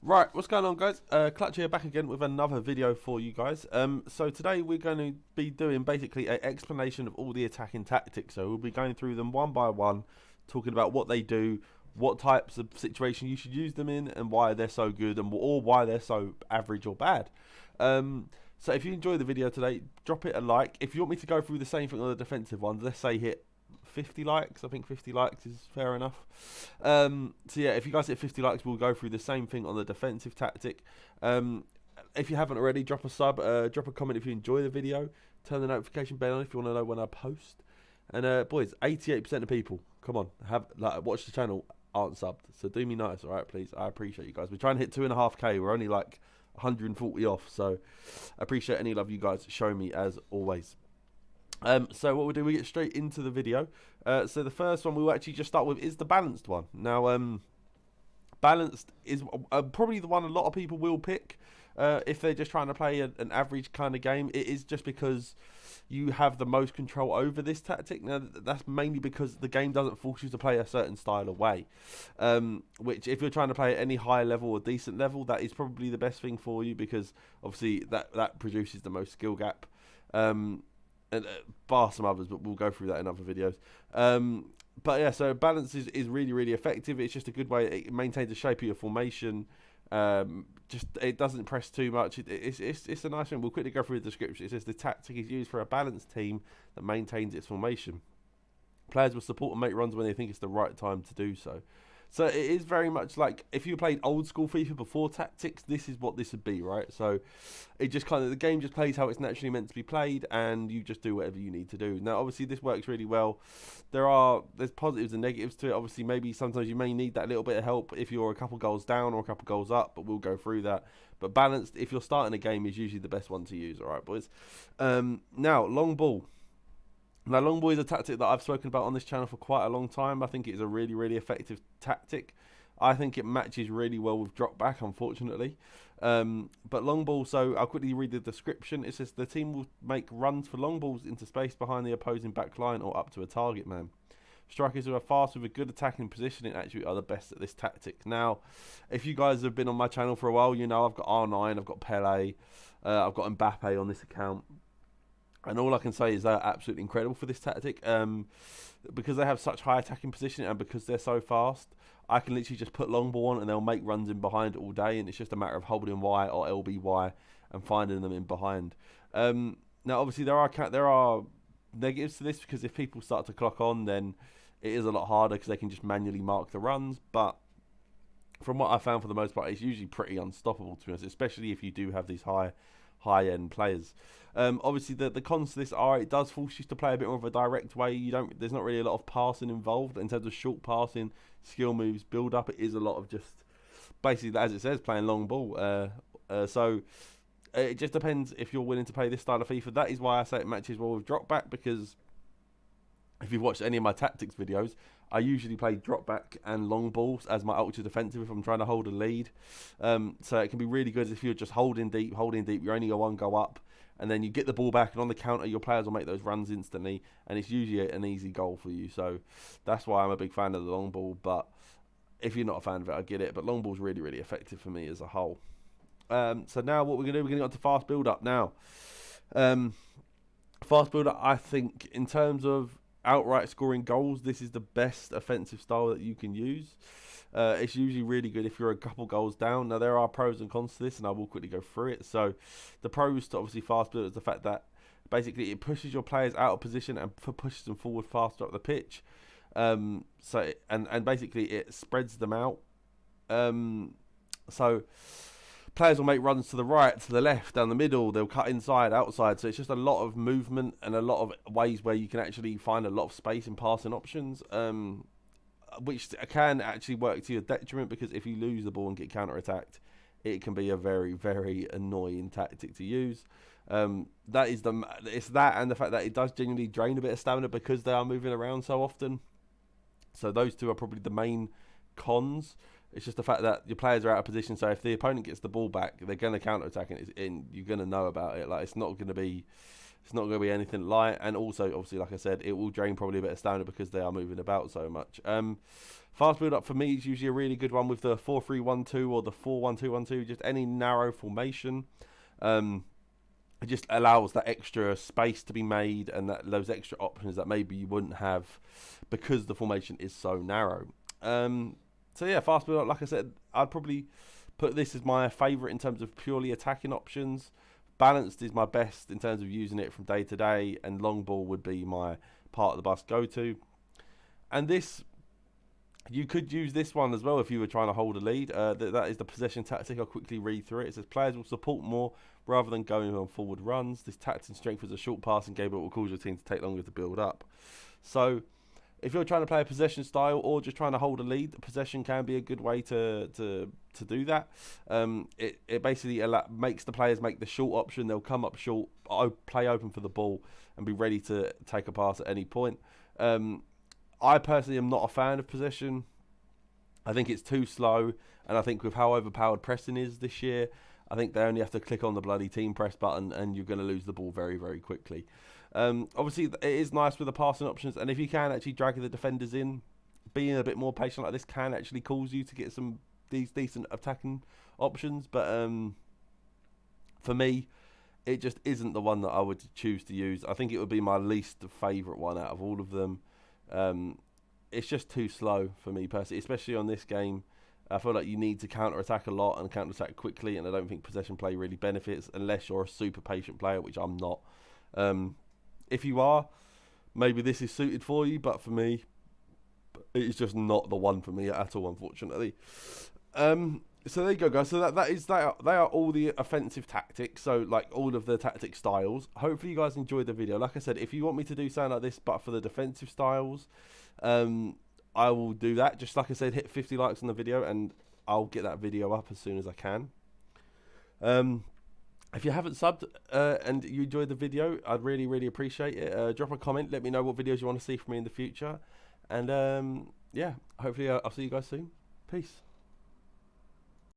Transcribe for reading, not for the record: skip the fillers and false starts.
Right, what's going on, guys? Clutch here, back again with another video for you guys. So today we're going to be doing basically an explanation of all the attacking tactics. So we'll be going through them one by one, talking about what they do, what types of situation you should use them in, and why they're so good, and or why they're so average or bad. So if you enjoy the video today, drop it a like. If you want me to go through the same thing on the defensive ones, let's say hit 50 likes. I think 50 likes is fair enough. So yeah, if you guys hit 50 likes, we'll go through the same thing on the defensive tactic. If you haven't already, drop a sub, drop a comment if you enjoy the video, turn the notification bell on if you want to know when I post. And boys, 88% of people, come on, watch the channel, aren't subbed. So do me nice, all right, please. I appreciate you guys. We're trying to hit 2.5k. We're only like 140 off, so I appreciate any love you guys show me as always. So what we'll do, we get straight into the video. So the first one we'll actually just start with is the balanced one. Now, balanced is probably the one a lot of people will pick if they're just trying to play an average kind of game. It is just because you have the most control over this tactic. Now, that's mainly because the game doesn't force you to play a certain style of way, which if you're trying to play at any high level or decent level, that is probably the best thing for you, because obviously that produces the most skill gap. And bar some others, but we'll go through that in other videos. But yeah, so balance is really, really effective. It's just a good way. It maintains the shape of your formation. Just it doesn't press too much. It's a nice one. We'll quickly go through the description. It says the tactic is used for a balanced team that maintains its formation. Players will support and make runs when they think it's the right time to do so. So it is very much like if you played old school FIFA before tactics, this is what this would be, right? So it just kind of, the game just plays how it's naturally meant to be played, and you just do whatever you need to do. Now, obviously, this works really well. There's positives and negatives to it. Obviously, maybe sometimes you may need that little bit of help if you're a couple goals down or a couple goals up, but we'll go through that. But balanced, if you're starting a game, is usually the best one to use. All right, boys. Now, long ball. Now, long ball is a tactic that I've spoken about on this channel for quite a long time. I think it is a really, really effective tactic. I think it matches really well with drop back, unfortunately. But long ball, so I'll quickly read the description. It says the team will make runs for long balls into space behind the opposing back line or up to a target man. Strikers who are fast with a good attacking positioning actually are the best at this tactic. Now, if you guys have been on my channel for a while, you know I've got R9, I've got Pele, I've got Mbappe on this account. And all I can say is they're absolutely incredible for this tactic, because they have such high attacking position and because they're so fast. I can literally just put long ball on and they'll make runs in behind all day, and it's just a matter of holding Y or LBY and finding them in behind. Now, obviously, there are negatives to this, because if people start to clock on, then it is a lot harder because they can just manually mark the runs. But from what I found, for the most part, it's usually pretty unstoppable, to be honest, especially if you do have these high-end players. Obviously, the cons to this are it does force you to play a bit more of a direct way. There's not really a lot of passing involved in terms of short passing, skill moves, build up. It is a lot of just basically, as it says, playing long ball. So it just depends if you're willing to play this style of FIFA. That is why I say it matches well with drop back, because if you've watched any of my tactics videos, I usually play drop back and long balls as my ultra defensive if I'm trying to hold a lead. So it can be really good if you're just holding deep, you're only one go up, and then you get the ball back, and on the counter your players will make those runs instantly, and it's usually an easy goal for you. So that's why I'm a big fan of the long ball. But if you're not a fan of it, I get it. But long ball's really, really effective for me as a whole. So now what we're going to do, we're going to go to fast build up now. Fast build up, I think, in terms of outright scoring goals, this is the best offensive style that you can use. It's usually really good if you're a couple goals down. Now, there are pros and cons to this, and I will quickly go through it. So the pros to obviously fast build is the fact that basically it pushes your players out of position and pushes them forward faster up the pitch. And basically it spreads them out. So players will make runs to the right, to the left, down the middle. They'll cut inside, outside. So it's just a lot of movement and a lot of ways where you can actually find a lot of space in passing options, which can actually work to your detriment, because if you lose the ball and get counter-attacked, it can be a very, very annoying tactic to use. It's that and the fact that it does genuinely drain a bit of stamina because they are moving around so often. So those two are probably the main cons. It's just the fact that your players are out of position, so if the opponent gets the ball back, they're going to counter-attack, and you're going to know about it. Like, it's not going to be It's not going to be anything light, and also, obviously, like I said, it will drain probably a bit of stamina because they are moving about so much. Fast build up for me is usually a really good one with the 4-3-1-2 or the 4-1-2-1-2, just any narrow formation. It just allows that extra space to be made and those extra options that maybe you wouldn't have because the formation is so narrow. So yeah, fast build up, like I said, I'd probably put this as my favourite in terms of purely attacking options. Balanced is my best in terms of using it from day to day, and long ball would be my part of the bus go-to. And this, you could use this one as well if you were trying to hold a lead. That is the possession tactic. I'll quickly read through it. It says players will support more rather than going on forward runs. This tactic strengthens a short passing game, but will cause your team to take longer to build up. So if you're trying to play a possession style or just trying to hold a lead, possession can be a good way to do that. It basically makes the players make the short option. They'll come up short, play open for the ball, and be ready to take a pass at any point. I personally am not a fan of possession. I think it's too slow, and I think with how overpowered pressing is this year, I think they only have to click on the bloody team press button and you're going to lose the ball very, very quickly. Obviously, it is nice with the passing options, and if you can actually drag the defenders in, being a bit more patient like this can actually cause you to get these decent attacking options. But for me, it just isn't the one that I would choose to use. I think it would be my least favourite one out of all of them. It's just too slow for me personally, especially on this game. I feel like you need to counter-attack a lot and counter-attack quickly, and I don't think possession play really benefits unless you're a super patient player, which I'm not. If you are, maybe this is suited for you, but for me, it's just not the one for me at all, unfortunately. So there you go, guys. So they are all the offensive tactics. So like all of the tactic styles. Hopefully you guys enjoyed the video. Like I said, if you want me to do something like this, but for the defensive styles, I will do that. Just like I said, hit 50 likes on the video, and I'll get that video up as soon as I can. If you haven't subbed and you enjoyed the video, I'd really, really appreciate it. Drop a comment. Let me know what videos you want to see from me in the future. And yeah, hopefully I'll see you guys soon. Peace.